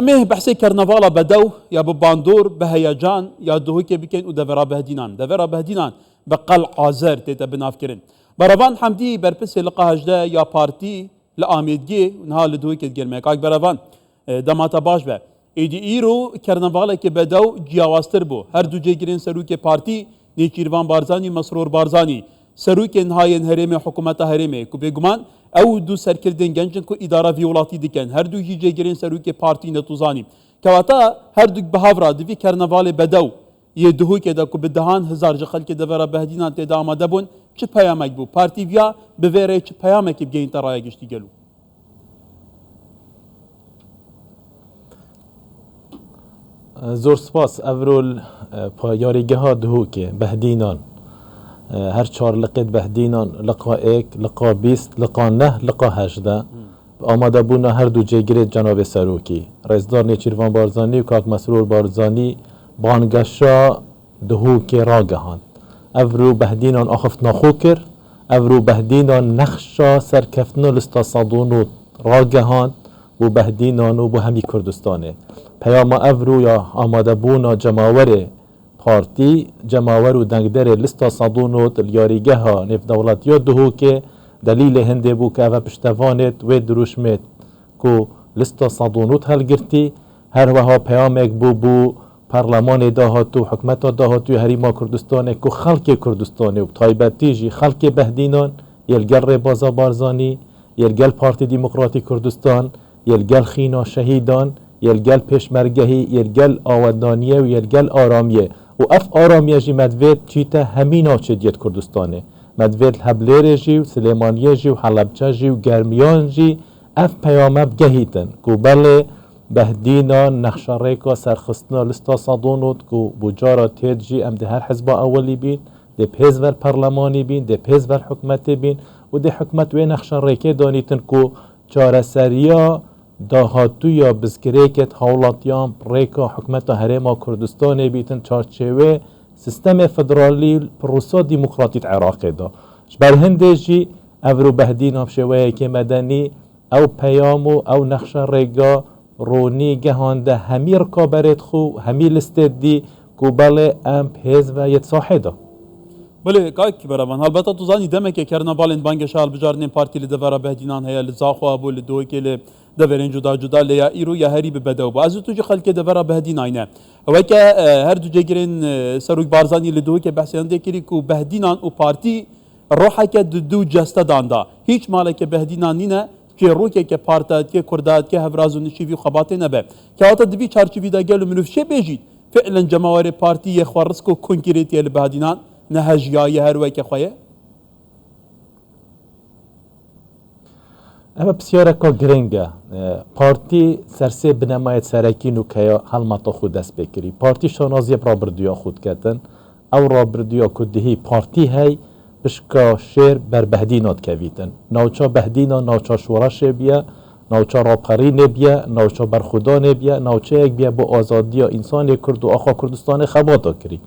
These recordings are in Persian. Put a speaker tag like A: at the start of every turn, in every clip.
A: امه بحثی کرنوالا بدو یا بباندور به هیجان یا دهو که بکن و دورا بهدینان بقل عازر تیتا بناف کرن براوان حمدی برپس لقا هجده یا پارتی لآمیدگی نها لدهو که گرمه کاک براوان دماتا باش به ایدی ایرو کرنوالا که بدو جیاواستر بو هر دو جگرین سروک پارتی نیچیروان بارزانی مسرور بارزانی سروک نهاین هرم حکومت هرمه کو بگمان او دو سرکردن گنجن کو اداره ویولاتی دکن هر دو هیچ گرین سروک پارتی نتوزانی کواتا هر دو بهاورا دوی کرنوال بدو یه دهو که دا کو بدهان هزار جخل که دورا بهدینان تیدا آماده بون چه پیامک بو پارتی ویا بویره چه پیامکی بگین ترای گشتی گلو
B: زور سپاس اورول یاریگه ها دهو که بهدینان هر چهار لقید بهدینان لقا ایک لقا 20 لقا 9 لقا 18 آماده بونا هر دو جگرید جناب سروکی رئیسدار نیچیروان بارزانی و کاک مسرور بارزانی بانگشا دهو که را گهاند اورو بهدینان آخفت ناخو کر اورو بهدینان نخشا سرکفتنو لستاسادونو را گهاند و بهدینانو بو همی کردستانه پیام اورو یا آماده بونا جماوره پارتی جماور و دنگدر لستا صادونوت الیاریگه ها نف دولت یا دهو که دلیل هنده بو که او پشتوانت و دروشمت کو لستا صادونوت هل گرتی هر وها پیامک بو پارلمان داهاتو حکمت داهاتو هریما کردستانه کو خلق کردستانه و تایبتی جی خلق بهدینان یلگل ربازا بارزانی یلگل پارتی دموکراتی کردستان یلگل خینا شهیدان یلگل پیشمرگهی یلگل آودانیه و یلگل آرامیه و اف آرامیه جی مدوید چیتا همین آچه دیت کردستانه مدوید حبلیر جی و سلیمانیه جی و حلبچه جی و گرمیان جی اف پیامه بگهیتن کو بله بهدینا نخشاريكا سرخستنا لستا صادونوت کو بجارة تيد جي ام ده هر حزب اولی بین ده پیز ور پرلمانی بین ده پیز ور حکمت بین و ده حکمت وی نخشاريكا دانیتن کو چارسریا داهاتو یا بزگریکت حولاتیان ریکا حکمت هرما کردستان بیتن چارچوه سیستم فدرالی پروسا دموکراتیت عراق دا بر هنده جی اورو بهدین افشوه که مدنی او پیامو او نقش ریگا رونی گهانده همی رکابرت خو همی لستد دی کو بله ام پیز و یت صاحده
A: بله کاک براvan البته تو زانی دمه که کرنا بالند بانگ شال بجارنین پارتی لدورا بهدینان هيا لزاخو ابو لدو که دورین جدا جدا لیا ایرو یا هری بدو باز تو جو خلک دورا بهدیناینه و که هر دو جگرین سروک بارزانی لدو که بحثنده کری کو بهدینان او پارتی روحه که دو جسته داندا هیچ مالک بهدینان نینه که روکه که پارتات که کردات که هفرازو نشیوی خباته نبه که آتا دوی چارچوی دا گلو منوف چه بیجید فعلا جماور پارتی خوارسکو کنکریتی لبهدینان نهجیای هر وکی خواه
B: اما بسیاره که گرنگه پارتی سرسه بنمایت سرکی نو که حلمتا خود دست بکری پارتی شانازی را بردویا خود کتن او را بردویا کدهی پارتی هی بشکا شیر بر بهدینات کویتن ناوچا بهدینا ناوچا شورش بیا ناوچا راپرین بیا ناوچا برخودان بیا ناوچا یک بیا با آزادی انسان کرد و آخا کردستان خباتا کری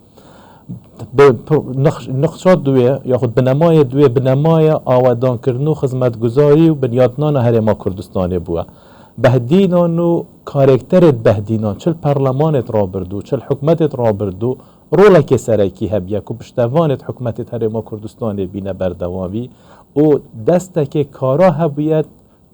B: نقشات دویه یا خود بنمای دویه بنمای آودان کردنو خدمتگزاری و بنیادنان هرما کردستان بوه بهدینان و کارکترت بهدینان چل پرلمانت را بردو چل حکمتت را بردو رولک سرکی هبیه که پشتوانت حکمتت هرما کردستان بینه بردوامی و دسته کارا هبیت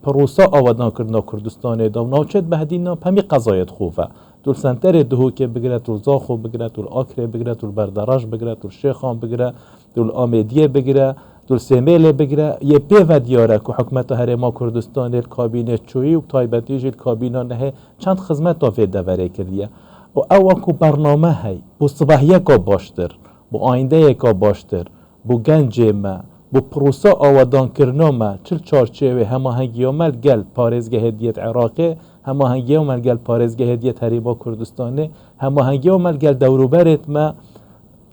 B: پروسا آودان کردن کردستان دا و ناوچت بهدینان پمی قضایت خوفه دول سنتر دهو که بگیره دول زاخو بگیره دول آکره بگیره دول بردراش بگیره دول شیخان بگیره دول آمیدیه بگیره دول سیمیل بگیره یه پیو دیاره که حکمت هرما کردستان کابینه چویی و تایبتی جیل کابینه نه چند خدمت تا فیده وره کردیه و او اکو برنامه هی بو صباحیه که باشتر بو آینده که باشتر بو گنج ما بو پروسا آودان کرنا ما چل چارچه و همه هنگی عمل گل پارزگه هدیت عراقه همه هنگی عمل گل پارزگه هدیت هریبا کردستانه همه هنگی عمل گل دوروبرت ما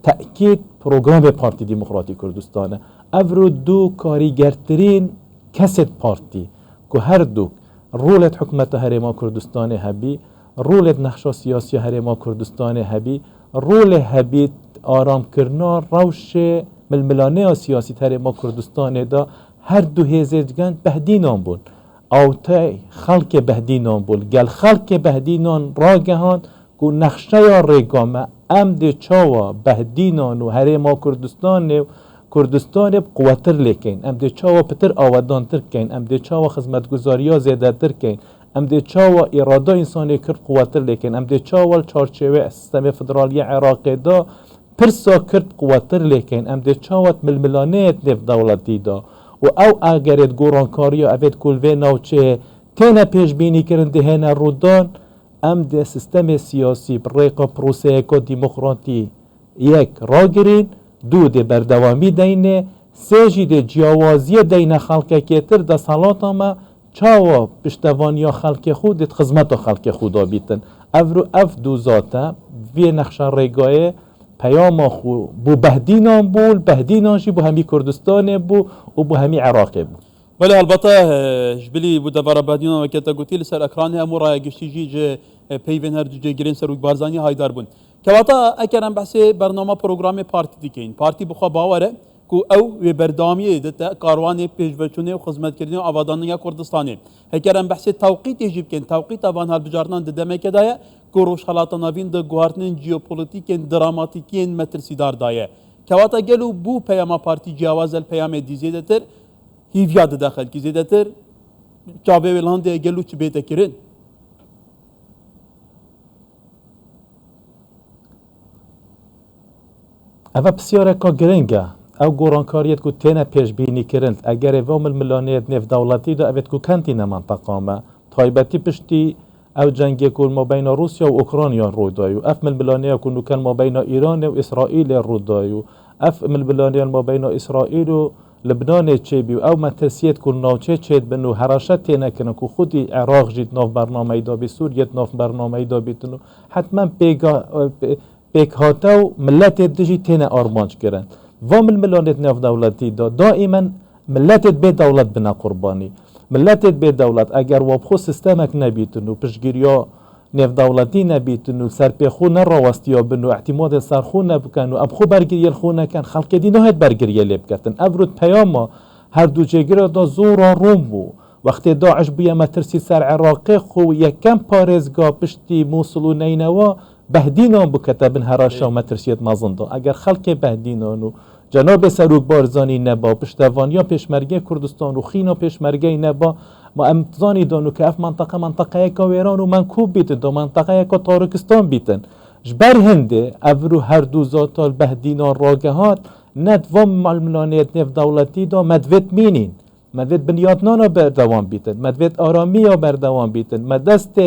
B: تأکید پروگرام پارتی دموکراتی کردستانه اورو دو کاریگرترین کست پارتی که هر دو رولت حکمت هریما کردستانه هبی رولت نقشا سیاسی هریما کردستانه هبی رول هبی آرام کرنا روش ململانه سیاسی هریما کردستانه دا هر دو هزیجگن بهدینان بون او تا خلق بهدینان بول گل خلق بهدینان را گهان کو نقشه یا ریگامه ام ده چاوا بهدینان و هرما کردستان قوتر لیکن ام ده چاوا پتر آودان تر کن ام ده چاوا خدمتگزاری ها زیاده تر کن ام ده چاوا اراده انسانی کرد قوتر لیکن ام ده چاوا چارچوه سیستم فدرالی عراق دا پرسا کرد قوتر لیکن ام ده چاوت ململانیت نف دولتی دا و او اگرت گورانکاری و اوید کلوه نوچه تینا پیش بینی کرن دهینا رودان ام ده سیستم سیاسی بریقا پروسه اکا دیمقراطی یک را گرین دو ده بردوامی دینه سه جی ده جیاوازی دینه خلقه کتر ده صلاتا ما چاوا پشتوانی خلق خود ده خزمت خلق خدا بیتن اف دو ذاته وی نقشه ریگاه پیام خو بو بهدینان بول بهدینان شی بو همی کردستان بو و بو همی عراق بو
A: بله البته جبلی بوده برای بهدینان و کتا گوتی لسر اکران همو رای گشتی جی پیوین هر جی گرین سروک بارزانی هایدار بون که واتا اکرم بحث برنامه پروگرام پارتی دیکین پارتی بخوا باوره کو او و بردامیه دتا کاروان پیشوچونه و خدمت کردن و آبادانی کردستانی هکرم بحث توقیت جیب کن توقیت آبان هر بجارنان دمه کدایه کو روش خلاط نوین د گوارتن جیوپولیتیکن دراماتیکین مترسیدار دایه که واتا گلو بو پیام پارتی جواز الپیام دیزیده تر هیویا داخل کی زیاده تر چاوه ولهند گلو چ بیت کرن
B: اوه بسیار که گرنگه او گورانکاریت که تینا پیش بینی کرند اگر اوام الملانیت نف دولتی دا اوید که کنتین منطقه ما تایبتی پشتی او جنگی که ما بین روسیا و اوکراینیا رو دایو اف الملانیت که کن ما بین ایران و اسرائیل رو دایو اف الملانیت ما بین اسرائیل و لبنان چه بیو او مترسیت کن ناوچه چید بنو هراشت تینه کنن که خودی عراق جید ناف برنامه دا بی سوریت ناف برنامه دا بیتنو حتما پیک هاتو ملت دجی تینه آرمانج کرن وام الملانت ناف دولتی دا دائما ملت بی دولت بنا قربانی ملت بی دولت اگر وابخو سیستمک نبیتنو پشگیریا نف دولتی نبیتنو سرپیخو نراوستیا بنو اعتماد سرخو نبکنو ابخو برگریل خو نکن خلق دینو هد برگریل بکتن افرود پیاما هر دو جگره دا زورا روم بو وقتی داعش بویا مترسی سر عراقی خو یکم پارزگاه پشتی موصل و نینوا بهدینان بکتبن هراشا و مترسیت مازنده اگر خلق بهدینانو جناب سروک بارزانی نبا پشتوانیا پیشمرگه کردستان و خینا پیشمرگه نبا ما امتزانی دانو که اف منطقه که ویران و منکوب بیتن دا منطقه که تارکستان بیتن جبر هنده افرو هر دو ذاتال بهدینان راگهات ند و ململانیت نف دولتی دا مدوید مینین مدوید بنیادنانا بردوان بیتن مدوید آرامی ها بردوان بیتن مدست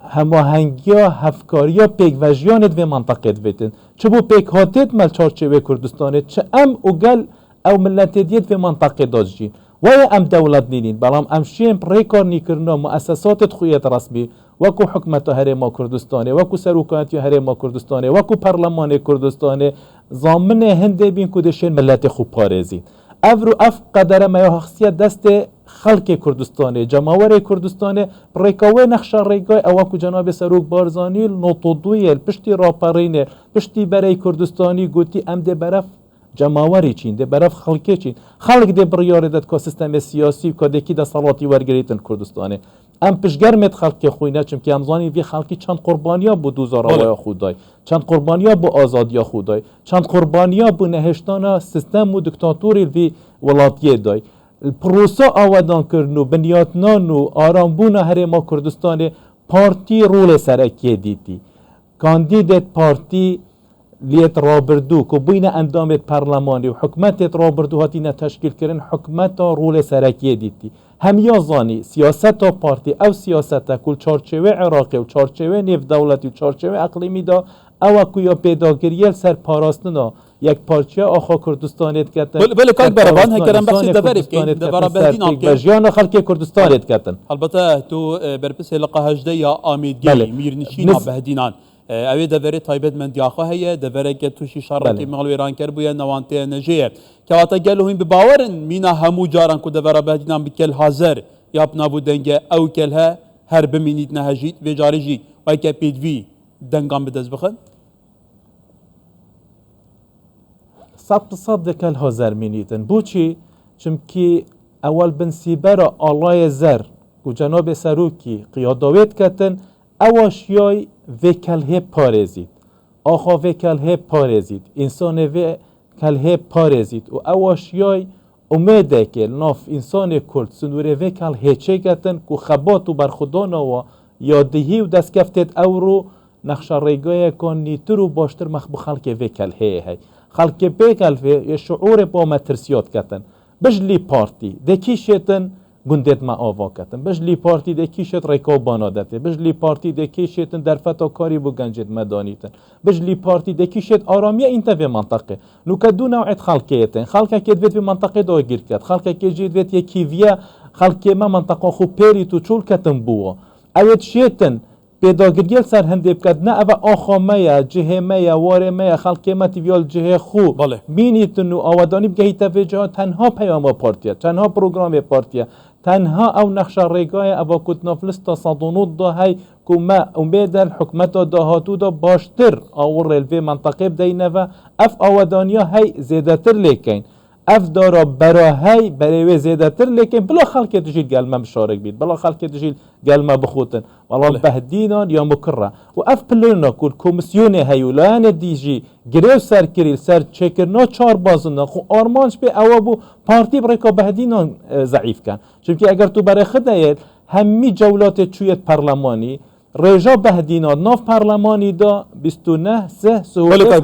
B: هماهنگی ها هفکاری ها پیک وجیانت و منطقه بیتن چه بو پیک هاتت مل چارچوه کردستانه چه ام اوگل او ملت دیت و منطقه داجین و ام دولت نینین بلام ام شیم ریکار نیکرنا مؤسسات خویت رسمی وکو حکمت هرما کردستانه وکو سروکانتی هرما کردستانه وکو پارلمان کردستانه زامن هنده بین کدشین ملت خوب پارزین افرو اف قدر ما شخصیت دست خلق کردستانه جماور کردستانه ریکاوه نقشه ریکای اواکو جناب سروک بارزانی نوتودویل پشتی راپرینه پشتی برای کردستانی گوتی ام ده برف جماوری چین ده برف خلقی چین خلق ده بریاره داد که سیستم سیاسی که دکی ده صلاتی ورگریتن کردستانه ام پشگرمت خلق خوینه چون که امزانی وی خلقی چند قربانیا بو دوزاراوای خودای چند قربانیا بو آزادیا خودای چند قربانیا بو نهشتانا سیستم و دکتاتوری وی ولاتیه دای پروسا آودان کرنو بنیادنانو آرامبونا هرما کردستان پارتی رول سرکیه دیتی کاندیدت پارتی لیت رابردو که بین اندامت پارلمانی و حکمتت رابردو هاتینا تشکیل کرن حکمت رول سرکیه دیتی هم یازانی سیاست پارتی او سیاست کل چارچوه عراقی و چارچوه نیف دولتی و چارچوه اقلیمی دا او کویا پیداگیریل سر پاراستنا یک پارچه آخا کردستانیت کتن
A: بله کاک برابان هکرم بحث دفرف کن دفرا بهدینان کن
B: بجیان خلق کردستانیت کتن
A: البته تو برپس لقا هجده یا آمیدی میرنشینا بهدینان اوی دفره تایبت من دیاخه هیه دفره که توشی شرکی مغل ویران کر بویا نوانته نجیه که واتا گلو هم بباورن مینا همو جارن که دفره بهدینان بکل حاضر یا بنابو دنگه او کلها هر بمینید نهجید و جاری جید و که پیدوی دنگان بدز بخن
B: 100% دکل حاضر مینیتن بوچی چمکی اول بنسیبر آلای زر کو جناب سروکی قیاداویت کتن اواشیای وکله پارزید آخا وکله پارزید انسان وکله پارزید و اواشیای امیده که ناف انسان کرد سنوره وکله چه کتن کو خباتو بر خدا نوا یادهی و دست کفتت او رو نقش ریگای کن نیتر و باشتر مخبو خلق وکله هی خلق بگل یه شعور با مترسیات کتن بجلی پارتی دکیشتن گندت ما آوا کتن بجلی پارتی دکیشت ریکابانا دته بجلی پارتی دکیشتن در فتا کاری بو گنجت مدانیتن بجلی پارتی دکیشت آرامی اینتا في منطقه نو کدو نوعیت خلقیتن خلقه که دوید في منطقه دو گیر کت خلقه که جید دوید یکی ویا خلقه ما منطقه خو پیری تو چول کتن بوا اوید شیتن پیداگیری سر هندی بکد نه اوه آخا میا جهه میا واره میا خلقه ما تیویال جهه خو
A: بله.
B: مینیتن و آوادانی بگهی توجه تنها پیام پارتیه تنها پروگرام پارتیه تنها او نقش ریگای او کتنا فلستا صدونود دا هی که ما امید الحکمت داهاتو دا باشتر آور رلوی منطقه بدینه و اف آوادانیا هی زیده تر لیکن اف دارا براهی برای زیده تر لیکن بلا خلقه تجید گلمه بشارک بید بلا خلقه تجید گلمه بخوتن والله بهدینان یا مکره و اف پلرنا کل کمیسیون هیولان دیجی گریو سر کریل سر چکرنا چار بازنده خو آرمانش به اوابو پارتی برای که بهدینان ضعیف کن چونکه اگر تو برای خدایت همی جولات چویت پارلمانی رجا بهدینان ناف پارلمانی دا 29 3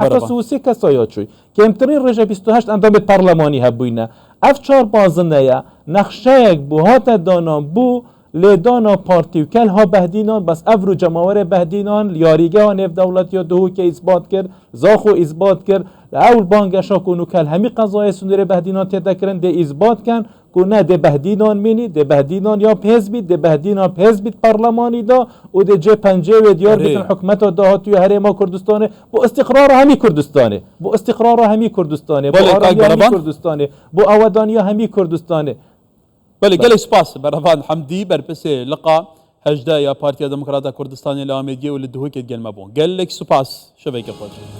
B: حتی 33 کسایا چوی که امترین رجا 28 اندامت پارلمانی هبوینه اف چار بازنده یا نقشه یک بو هات دانا بو لیدانا پارتی و کل ها بهدینان بس افرو جماور بهدینان یاریگه ها نف دولت یا دهو که اثبات کرد زاخو اثبات کرد اول بانگشا کنو کل همی قضای سنوره بهدینان تیده کرن ده اثبات کن که نه ده بهدینان مینی ده بهدینان یا پهز بید ده بهدینان پهز بید پارلمانی دا و ده جه پنجه و دیار بیتن حکمت دا ها توی هرما کردستانه بو استقرار همی کردستانه بو استقرار همی کردستانه بو آرامی همی کردستانه بو اودانی همی کردستانه
A: بله گلی سپاس بروان حمدی برپس لقا هجده یا پارتیا دموکراتا کردستانی لآمیدیه و لدهوی که گل مبون گلک سپاس شبکه خود